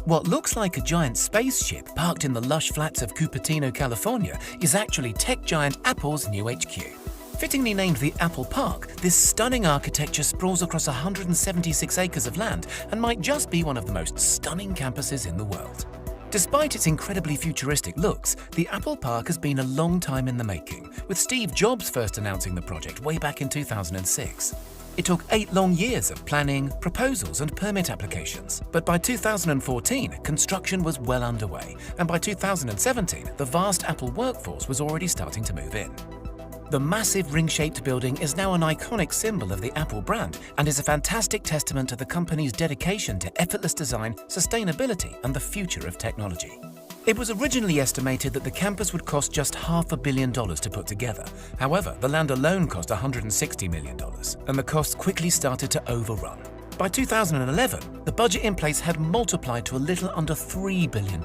What looks like a giant spaceship parked in the lush flats of Cupertino, California, is actually tech giant Apple's new HQ. Fittingly named the Apple Park, this stunning architecture sprawls across 176 acres of land and might just be one of the most stunning campuses in the world. Despite its incredibly futuristic looks, the Apple Park has been a long time in the making, with Steve Jobs first announcing the project way back in 2006. It took 8 long years of planning, proposals and permit applications, but by 2014, construction was well underway, and by 2017, the vast Apple workforce was already starting to move in. The massive ring-shaped building is now an iconic symbol of the Apple brand and is a fantastic testament to the company's dedication to effortless design, sustainability and the future of technology. It was originally estimated that the campus would cost just $500 million to put together. However, the land alone cost $160 million, and the costs quickly started to overrun. By 2011, the budget in place had multiplied to a little under $3 billion,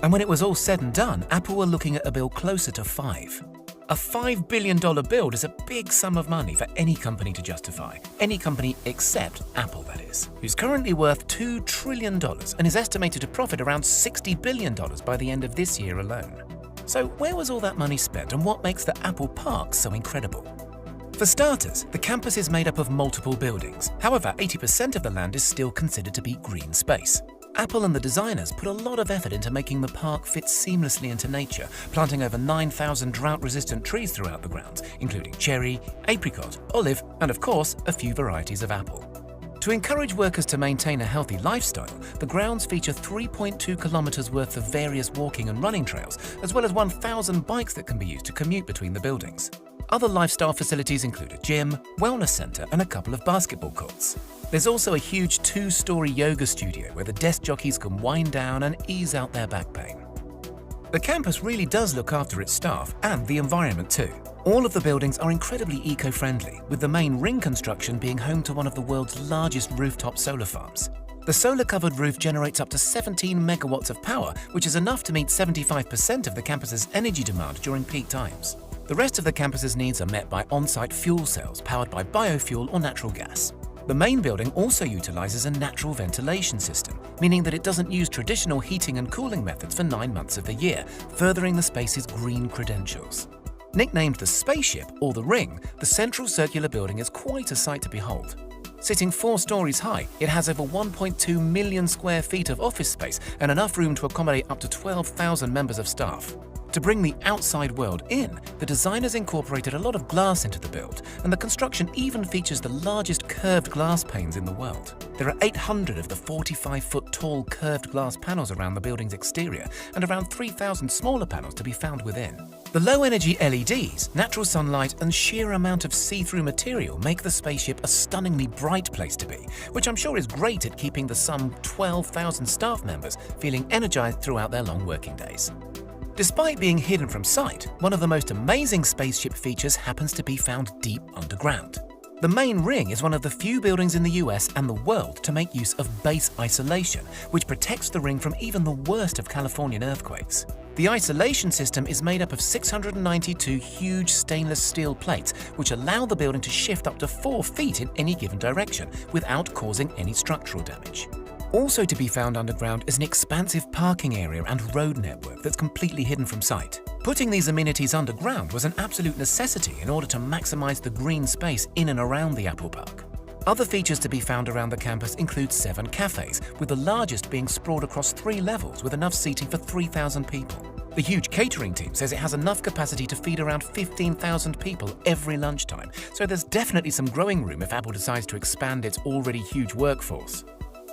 and when it was all said and done, Apple were looking at a bill closer to $5. A $5 billion build is a big sum of money for any company to justify. Any company except Apple, that is, who's currently worth $2 trillion and is estimated to profit around $60 billion by the end of this year alone. So where was all that money spent, and what makes the Apple Park so incredible? For starters, the campus is made up of multiple buildings. However, 80% of the land is still considered to be green space. Apple and the designers put a lot of effort into making the park fit seamlessly into nature, planting over 9,000 drought-resistant trees throughout the grounds, including cherry, apricot, olive, and of course, a few varieties of apple. To encourage workers to maintain a healthy lifestyle, the grounds feature 3.2 kilometers worth of various walking and running trails, as well as 1,000 bikes that can be used to commute between the buildings. Other lifestyle facilities include a gym, wellness center, and a couple of basketball courts. There's also a huge 2-story yoga studio where the desk jockeys can wind down and ease out their back pain. The campus really does look after its staff and the environment too. All of the buildings are incredibly eco-friendly, with the main ring construction being home to one of the world's largest rooftop solar farms. The solar-covered roof generates up to 17 megawatts of power, which is enough to meet 75% of the campus's energy demand during peak times. The rest of the campus's needs are met by on-site fuel cells powered by biofuel or natural gas. The main building also utilizes a natural ventilation system, meaning that it doesn't use traditional heating and cooling methods for 9 months of the year, furthering the space's green credentials. Nicknamed the Spaceship or the Ring, the central circular building is quite a sight to behold. Sitting 4 stories high, it has over 1.2 million square feet of office space and enough room to accommodate up to 12,000 members of staff. To bring the outside world in, the designers incorporated a lot of glass into the build, and the construction even features the largest curved glass panes in the world. There are 800 of the 45-foot tall curved glass panels around the building's exterior, and around 3,000 smaller panels to be found within. The low-energy LEDs, natural sunlight, and sheer amount of see-through material make the spaceship a stunningly bright place to be, which I'm sure is great at keeping the some 12,000 staff members feeling energized throughout their long working days. Despite being hidden from sight, one of the most amazing spaceship features happens to be found deep underground. The main ring is one of the few buildings in the US and the world to make use of base isolation, which protects the ring from even the worst of Californian earthquakes. The isolation system is made up of 692 huge stainless steel plates, which allow the building to shift up to 4 feet in any given direction without causing any structural damage. Also to be found underground is an expansive parking area and road network that's completely hidden from sight. Putting these amenities underground was an absolute necessity in order to maximize the green space in and around the Apple Park. Other features to be found around the campus include 7 cafes, with the largest being sprawled across 3 levels with enough seating for 3,000 people. The huge catering team says it has enough capacity to feed around 15,000 people every lunchtime, so there's definitely some growing room if Apple decides to expand its already huge workforce.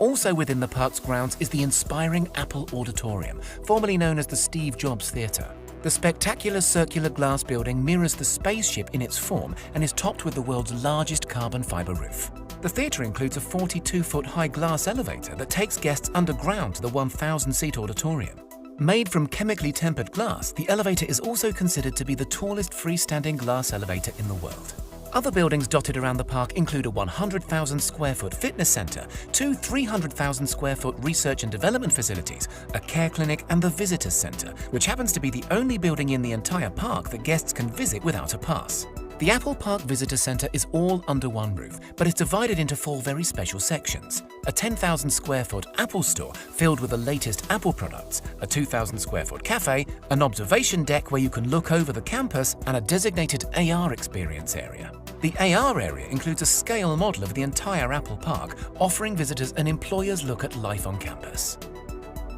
Also within the park's grounds is the inspiring Apple Auditorium, formerly known as the Steve Jobs Theater. The spectacular circular glass building mirrors the spaceship in its form and is topped with the world's largest carbon fiber roof. The theater includes a 42-foot high glass elevator that takes guests underground to the 1,000-seat auditorium. Made from chemically tempered glass, the elevator is also considered to be the tallest freestanding glass elevator in the world. Other buildings dotted around the park include a 100,000-square-foot fitness center, 2 300,000-square-foot research and development facilities, a care clinic, and the visitors center, which happens to be the only building in the entire park that guests can visit without a pass. The Apple Park Visitor Center is all under one roof, but it's divided into 4 very special sections. A 10,000 square foot Apple store filled with the latest Apple products, a 2,000 square foot cafe, an observation deck where you can look over the campus, and a designated AR experience area. The AR area includes a scale model of the entire Apple Park, offering visitors an employer's look at life on campus.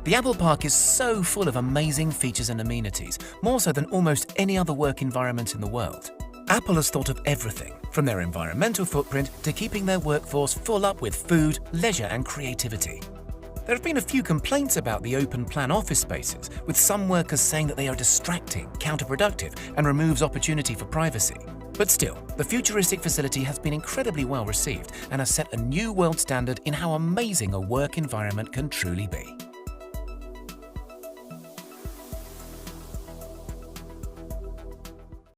The Apple Park is so full of amazing features and amenities, more so than almost any other work environment in the world. Apple has thought of everything, from their environmental footprint to keeping their workforce full up with food, leisure and creativity. There have been a few complaints about the open-plan office spaces, with some workers saying that they are distracting, counterproductive and removes opportunity for privacy. But still, the futuristic facility has been incredibly well received and has set a new world standard in how amazing a work environment can truly be.